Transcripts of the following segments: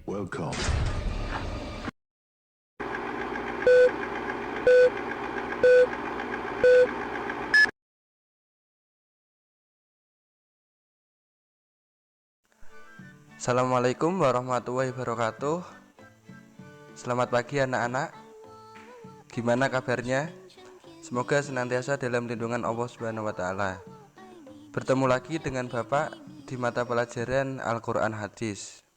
Welcome. Assalamualaikum warahmatullahi wabarakatuh. Selamat pagi anak-anak. Gimana kabarnya? Semoga senantiasa dalam lindungan Allah Subhanahu wa taala. Bertemu lagi dengan Bapak di mata pelajaran Al-Qur'an Hadis.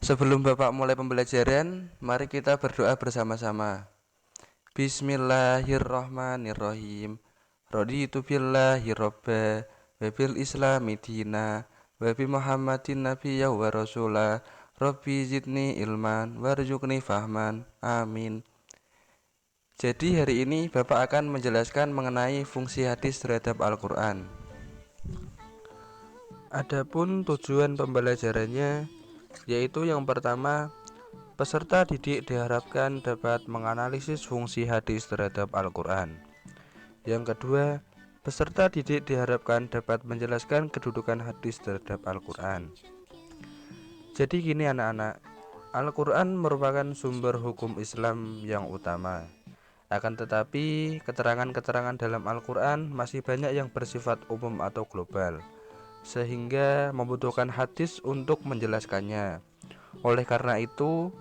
Sebelum Bapak mulai pembelajaran, mari kita berdoa bersama-sama. Bismillahirrahmanirrahim. Raditu billahi robba wa bil islami dina wa bi Muhammadin nabiyya wa rasula. Rabbi zidni ilman warzuqni fahman. Amin. Jadi hari ini Bapak akan menjelaskan mengenai fungsi hadis terhadap Al-Qur'an. Adapun tujuan pembelajarannya yaitu yang pertama, peserta didik diharapkan dapat menganalisis fungsi hadis terhadap Al-Qur'an. Yang kedua, peserta didik diharapkan dapat menjelaskan kedudukan hadis terhadap Al-Qur'an. Jadi gini anak-anak, Al-Qur'an merupakan sumber hukum Islam yang utama. Akan tetapi, keterangan-keterangan dalam Al-Qur'an masih banyak yang bersifat umum atau global, sehingga membutuhkan hadis untuk menjelaskannya. Oleh karena itu,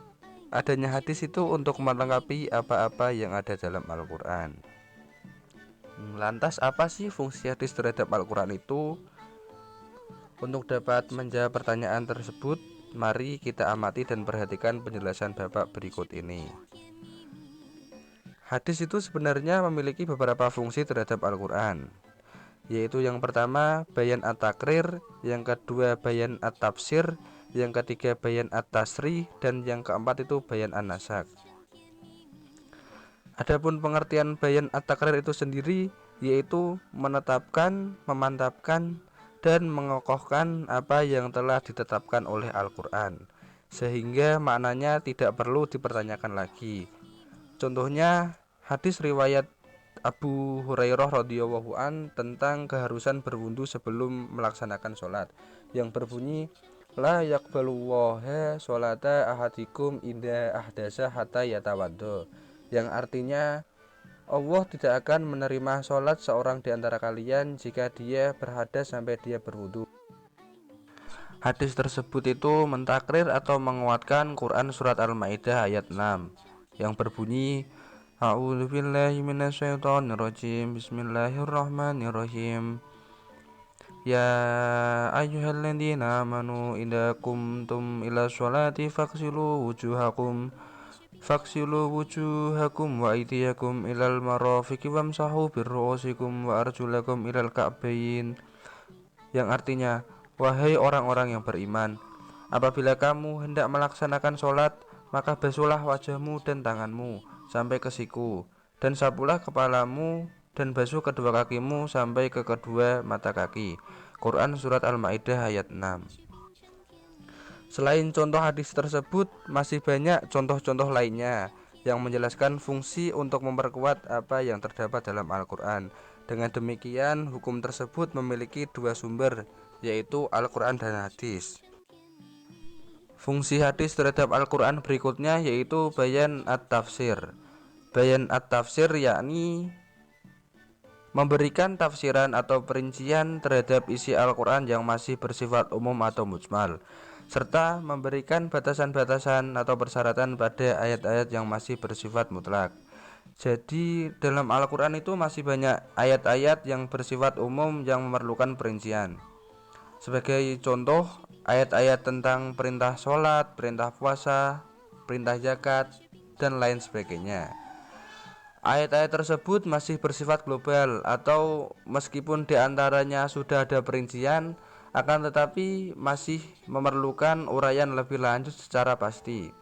adanya hadis itu untuk melengkapi apa-apa yang ada dalam Al-Qur'an. Lantas apa sih fungsi hadis terhadap Al-Qur'an itu? Untuk dapat menjawab pertanyaan tersebut, mari kita amati dan perhatikan penjelasan Bapak berikut ini. Hadis itu sebenarnya memiliki beberapa fungsi terhadap Al-Qur'an, yaitu yang pertama bayan at-takrir, yang kedua bayan at-tafsir, yang ketiga bayan at-tasrih, dan yang keempat itu bayan an-nasak. Adapun pengertian bayan at-takrir itu sendiri yaitu menetapkan, memantapkan, dan mengokohkan apa yang telah ditetapkan oleh Al-Qur'an, sehingga maknanya tidak perlu dipertanyakan lagi. Contohnya hadis riwayat Abu Hurairah radhiyallahu an tentang keharusan berwudu sebelum melaksanakan sholat, yang berbunyi la yaqbalullahu sholata ahadikum idza ahdasa hatta yatawaddo, yang artinya Allah tidak akan menerima sholat seorang di antara kalian jika dia berhadas sampai dia berwudu. Hadis tersebut itu mentakrir atau menguatkan Quran surat Al-Maidah ayat 6 yang berbunyi A'udzubillahi minasyaitonirrajim. Bismillahirrahmanirrahim. Ya ayyuhalladzina amanu idza qumtum ila sholati faghsilu wujuhakum wa aydiyakum ilal marafiqi wamsahu birru'usikum wa arjulakum ilal ka'bayn, yang artinya, wahai orang-orang yang beriman, apabila kamu hendak melaksanakan sholat, maka basuhlah wajahmu dan tanganmu sampai ke siku, dan sapulah kepalamu, dan basuh kedua kakimu sampai ke kedua mata kaki. Quran surat Al-Maidah ayat 6. Selain contoh hadis tersebut, masih banyak contoh-contoh lainnya yang menjelaskan fungsi untuk memperkuat apa yang terdapat dalam Al-Quran. Dengan demikian, hukum tersebut memiliki dua sumber, yaitu Al-Quran dan hadis. Fungsi hadis terhadap Al-Quran berikutnya yaitu bayan at-tafsir. Bayan at-tafsir yakni memberikan tafsiran atau perincian terhadap isi Al-Quran yang masih bersifat umum atau mujmal, serta memberikan batasan-batasan atau persyaratan pada ayat-ayat yang masih bersifat mutlak. Jadi dalam Al-Quran itu masih banyak ayat-ayat yang bersifat umum yang memerlukan perincian. Sebagai contoh, ayat-ayat tentang perintah sholat, perintah puasa, perintah zakat, dan lain sebagainya. Ayat-ayat tersebut masih bersifat global atau meskipun diantaranya sudah ada perincian, akan tetapi masih memerlukan uraian lebih lanjut secara pasti.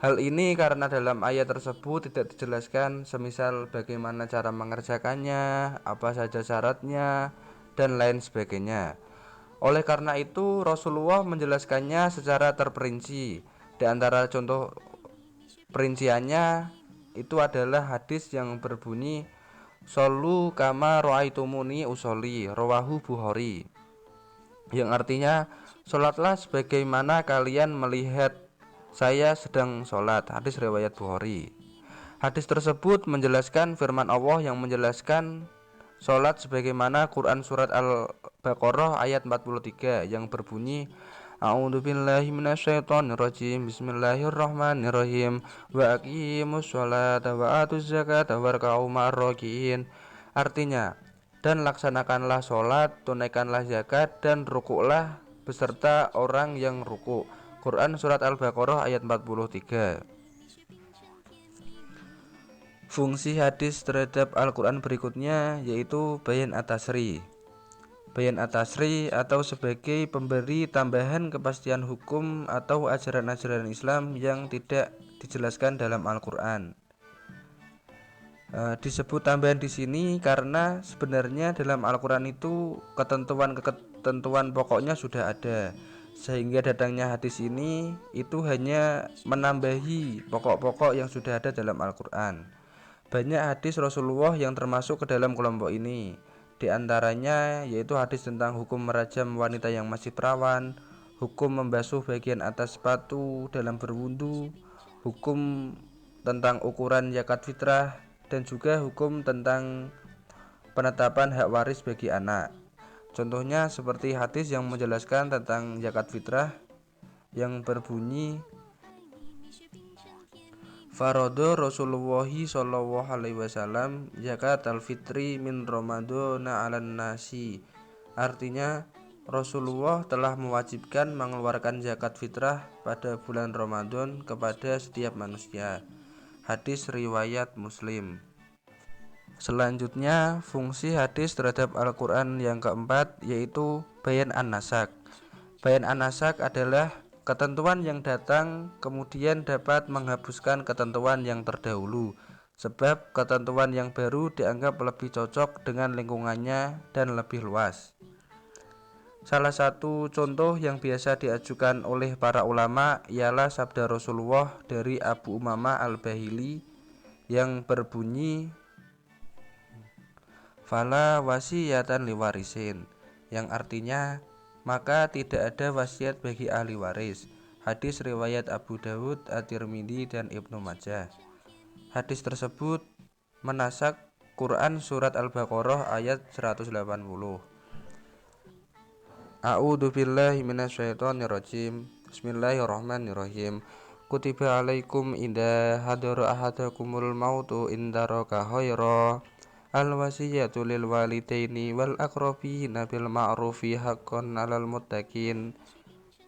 Hal ini karena dalam ayat tersebut tidak dijelaskan semisal bagaimana cara mengerjakannya, apa saja syaratnya, dan lain sebagainya. Oleh karena itu Rasulullah menjelaskannya secara terperinci. Di antara contoh perinciannya itu adalah hadis yang berbunyi Shollu kama ro'aitumuni usolli, rawahu Bukhari, yang artinya Sholatlah sebagaimana kalian melihat saya sedang sholat. Hadis riwayat Bukhari. Hadis tersebut menjelaskan firman Allah yang menjelaskan sholat sebagaimana Quran surat Al-Baqarah ayat 43 yang berbunyi A'udzubillahi minasyaitonirrajim. Bismillahirrahmanirrahim. Wa aqimus sholata wa atuz zakata warka'u ma'ar raki'in. Artinya, dan laksanakanlah sholat, tunaikanlah zakat, dan rukuklah beserta orang yang ruku. Quran surat Al-Baqarah ayat 43. Fungsi hadis terhadap Al-Quran berikutnya yaitu bayan at-tasri. Bayan at-tasri atau sebagai pemberi tambahan kepastian hukum atau ajaran-ajaran Islam yang tidak dijelaskan dalam Al-Quran. Disebut tambahan di sini karena sebenarnya dalam Al-Quran itu ketentuan pokoknya sudah ada, sehingga datangnya hadis ini itu hanya menambahi pokok-pokok yang sudah ada dalam Al-Quran. Banyak hadis Rasulullah yang termasuk ke dalam kelompok ini. Di antaranya yaitu hadis tentang hukum merajam wanita yang masih perawan, hukum membasuh bagian atas sepatu dalam berwudu, hukum tentang ukuran zakat fitrah, dan juga hukum tentang penetapan hak waris bagi anak. Contohnya seperti hadis yang menjelaskan tentang zakat fitrah yang berbunyi Farodo Rasulullah sallallahu alaihi wasallam zakat al-fitri min Ramadana 'alan nasi. Artinya Rasulullah telah mewajibkan mengeluarkan zakat fitrah pada bulan Ramadan kepada setiap manusia. Hadis riwayat Muslim. Selanjutnya, fungsi hadis terhadap Al-Quran yang keempat yaitu bayan an-nasak. Bayan an-nasak adalah ketentuan yang datang kemudian dapat menghapuskan ketentuan yang terdahulu, sebab ketentuan yang baru dianggap lebih cocok dengan lingkungannya dan lebih luas. Salah satu contoh yang biasa diajukan oleh para ulama ialah sabda Rasulullah dari Abu Umamah al-Bahili yang berbunyi Fala wasiyatan liwarisin, yang artinya maka tidak ada wasiat bagi ahli waris. Hadis riwayat Abu Dawud, At-Tirmidzi, dan Ibnu Majah. Hadis tersebut menasak Quran surat Al-Baqarah ayat 180. A'udzu billahi minasyaitonirrajim. Bismillahirrahmanirrahim. Kutiba alaikum idza hadara ahadakumul mautu in taraka khaira al-wasiyatu lil walidaini wal aqrabina bil ma'rufi haqqan 'alal muttaqin.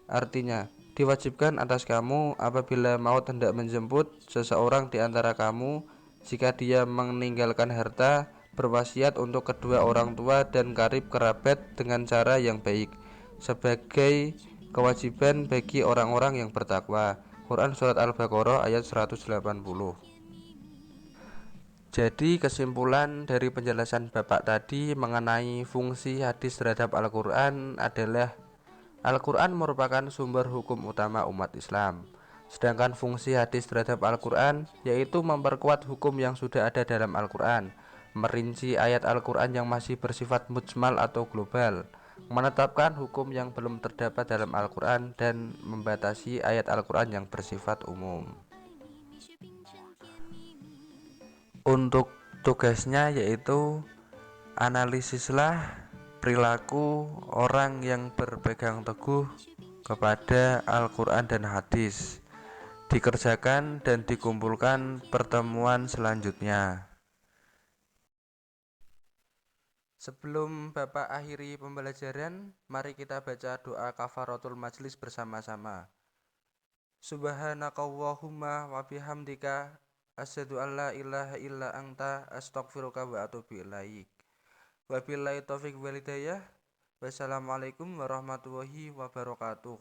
Artinya, diwajibkan atas kamu apabila maut hendak menjemput seseorang di antara kamu, jika dia meninggalkan harta, berwasiat untuk kedua orang tua dan karib kerabat dengan cara yang baik, sebagai kewajiban bagi orang-orang yang bertakwa. Quran surat Al-Baqarah ayat 180. Jadi kesimpulan dari penjelasan Bapak tadi mengenai fungsi hadis terhadap Al-Quran adalah Al-Quran merupakan sumber hukum utama umat Islam. Sedangkan fungsi hadis terhadap Al-Quran yaitu memperkuat hukum yang sudah ada dalam Al-Quran, merinci ayat Al-Quran yang masih bersifat mujmal atau global, menetapkan hukum yang belum terdapat dalam Al-Quran, dan membatasi ayat Al-Quran yang bersifat umum. Untuk tugasnya yaitu analisislah perilaku orang yang berpegang teguh kepada Al-Quran dan hadis. Dikerjakan dan dikumpulkan pertemuan selanjutnya. Sebelum Bapak akhiri pembelajaran, mari kita baca doa kafaratul majlis bersama-sama. Subhanakallahumma wa bihamdika asyhadu an la ilaha illa anta astaghfiruka wa atubu ilaik. Wabillahi taufiq wal hidayah. Wassalamualaikum warahmatullahi wabarakatuh.